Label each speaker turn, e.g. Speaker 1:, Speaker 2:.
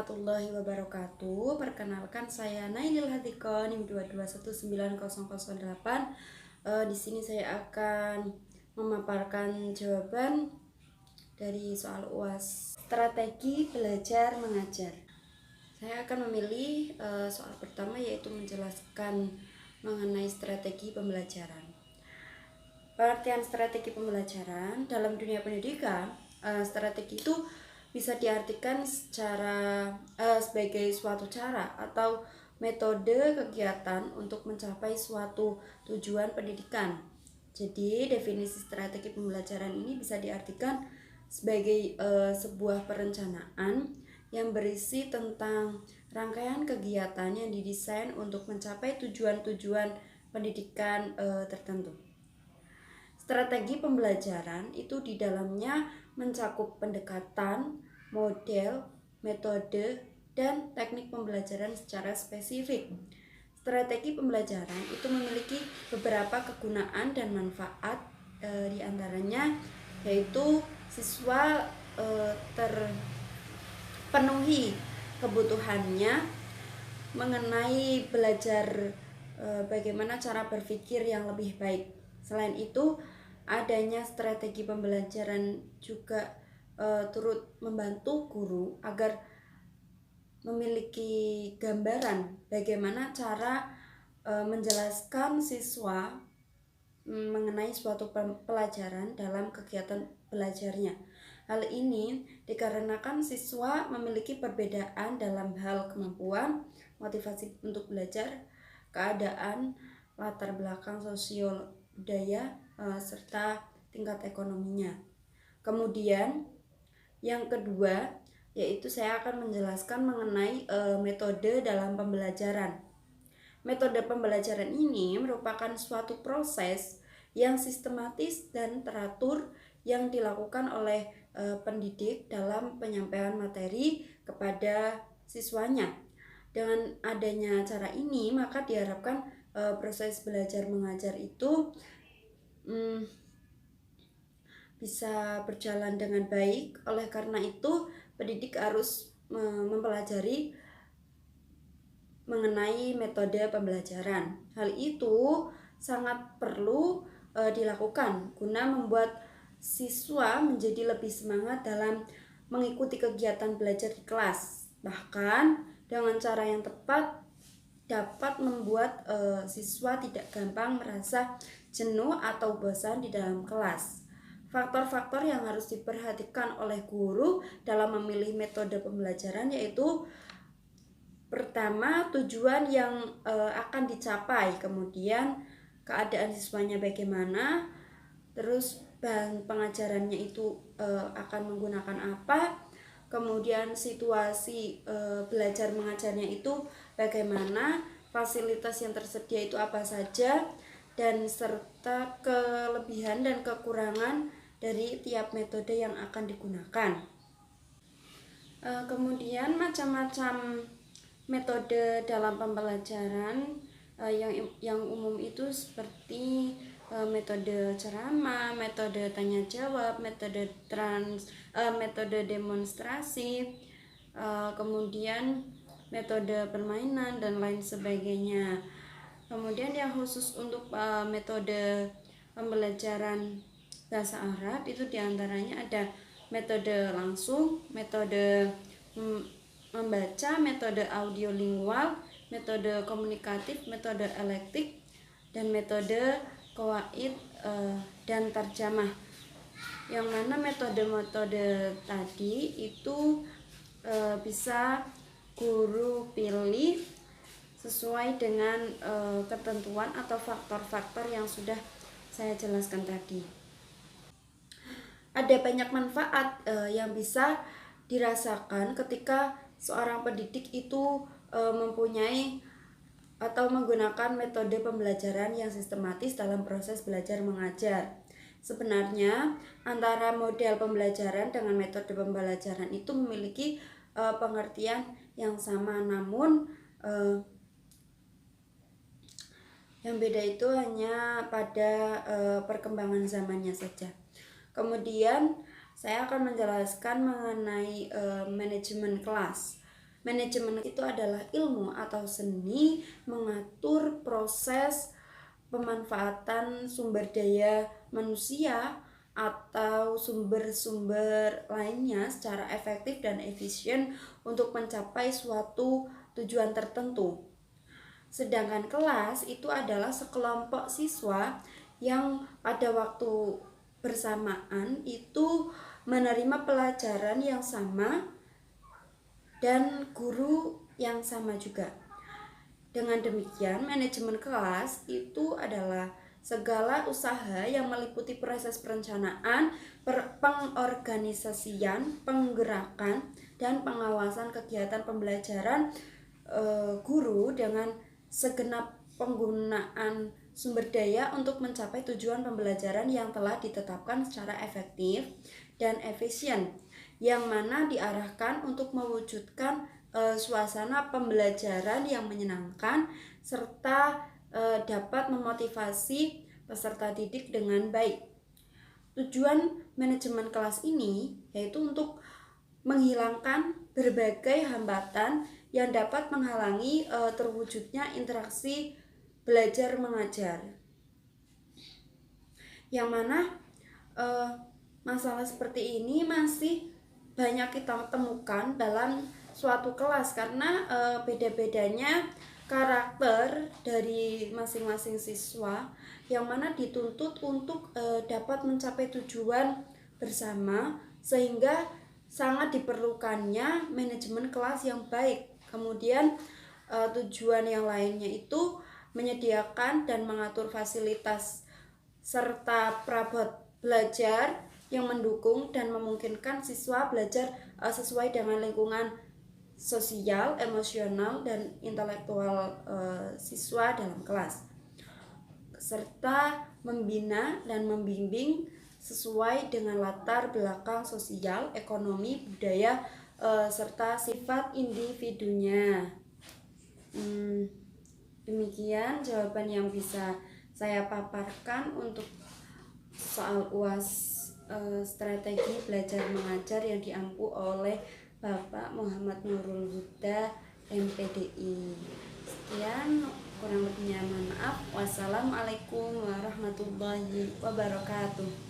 Speaker 1: warahmatullahi wabarakatuh. Perkenalkan saya Nailil Hatikon NIM 2219008. Di sini saya akan memaparkan jawaban dari soal UAS strategi belajar mengajar. Saya akan memilih soal pertama, yaitu menjelaskan mengenai strategi pembelajaran. Pengertian strategi pembelajaran dalam dunia pendidikan, strategi itu bisa diartikan sebagai suatu cara atau metode kegiatan untuk mencapai suatu tujuan pendidikan. Jadi definisi strategi pembelajaran ini bisa diartikan sebagai sebuah perencanaan yang berisi tentang rangkaian kegiatan yang didesain untuk mencapai tujuan-tujuan pendidikan tertentu. Strategi pembelajaran itu di dalamnya mencakup pendekatan, model, metode, dan teknik pembelajaran secara spesifik. Strategi pembelajaran itu memiliki beberapa kegunaan dan manfaat, di antaranya yaitu siswa terpenuhi kebutuhannya mengenai belajar bagaimana cara berpikir yang lebih baik. Selain itu, adanya strategi pembelajaran juga turut membantu guru agar memiliki gambaran bagaimana cara menjelaskan siswa mengenai suatu pelajaran dalam kegiatan belajarnya. Hal ini dikarenakan siswa memiliki perbedaan dalam hal kemampuan, motivasi untuk belajar, keadaan, latar belakang sosial budaya, serta tingkat ekonominya. Kemudian yang kedua, yaitu saya akan menjelaskan mengenai metode dalam pembelajaran. Metode pembelajaran ini merupakan suatu proses yang sistematis dan teratur yang dilakukan oleh pendidik dalam penyampaian materi kepada siswanya. Dengan adanya cara ini, maka diharapkan proses belajar mengajar itu bisa berjalan dengan baik. Oleh karena itu, pendidik harus mempelajari mengenai metode pembelajaran. Hal itu sangat perlu dilakukan guna membuat siswa menjadi lebih semangat dalam mengikuti kegiatan belajar di kelas. Bahkan dengan cara yang tepat dapat membuat siswa tidak gampang merasa jenuh atau bosan di dalam kelas. Faktor-faktor yang harus diperhatikan oleh guru dalam memilih metode pembelajaran yaitu pertama, tujuan yang akan dicapai, kemudian keadaan siswanya bagaimana, terus bahan pengajarannya itu akan menggunakan apa, kemudian situasi belajar mengajarnya itu bagaimana, fasilitas yang tersedia itu apa saja, dan serta kelebihan dan kekurangan dari tiap metode yang akan digunakan. Kemudian macam-macam metode dalam pembelajaran yang umum itu seperti metode ceramah, metode tanya jawab, metode demonstrasi, kemudian metode permainan dan lain sebagainya. Kemudian yang khusus untuk metode pembelajaran bahasa Arab itu diantaranya ada metode langsung, metode membaca, metode audiolingual, metode komunikatif, metode elektik, dan metode qawaid dan tarjamah. Yang mana metode-metode tadi itu bisa guru pilih sesuai dengan ketentuan atau faktor-faktor yang sudah saya jelaskan tadi. Ada banyak manfaat yang bisa dirasakan ketika seorang pendidik itu mempunyai atau menggunakan metode pembelajaran yang sistematis dalam proses belajar mengajar. Sebenarnya antara model pembelajaran dengan metode pembelajaran itu memiliki pengertian yang sama, namun yang beda itu hanya pada perkembangan zamannya saja. Kemudian saya akan menjelaskan mengenai manajemen kelas. Manajemen itu adalah ilmu atau seni mengatur proses pemanfaatan sumber daya manusia atau sumber-sumber lainnya secara efektif dan efisien untuk mencapai suatu tujuan tertentu. Sedangkan kelas itu adalah sekelompok siswa yang pada waktu bersamaan itu menerima pelajaran yang sama dan guru yang sama juga. Dengan demikian, manajemen kelas itu adalah segala usaha yang meliputi proses perencanaan, pengorganisasian, penggerakan, dan pengawasan kegiatan pembelajaran guru dengan segenap penggunaan sumber daya untuk mencapai tujuan pembelajaran yang telah ditetapkan secara efektif dan efisien, yang mana diarahkan untuk mewujudkan suasana pembelajaran yang menyenangkan serta dapat memotivasi peserta didik dengan baik. Tujuan manajemen kelas ini yaitu untuk menghilangkan berbagai hambatan yang dapat menghalangi terwujudnya interaksi belajar mengajar. Yang mana masalah seperti ini masih banyak kita temukan dalam suatu kelas karena beda-bedanya karakter dari masing-masing siswa yang mana dituntut untuk dapat mencapai tujuan bersama, sehingga sangat diperlukannya manajemen kelas yang baik. Kemudian tujuan yang lainnya itu menyediakan dan mengatur fasilitas serta perabot belajar yang mendukung dan memungkinkan siswa belajar sesuai dengan lingkungan sosial, emosional, dan intelektual siswa dalam kelas, serta membina dan membimbing sesuai dengan latar belakang sosial, ekonomi, budaya, serta sifat individunya. Demikian jawaban yang bisa saya paparkan untuk soal UAS strategi belajar mengajar yang diampu oleh Bapak Muhammad Nurul Huda, MPDI. Sekian, kurang lebihnya mohon maaf. Wassalamualaikum warahmatullahi wabarakatuh.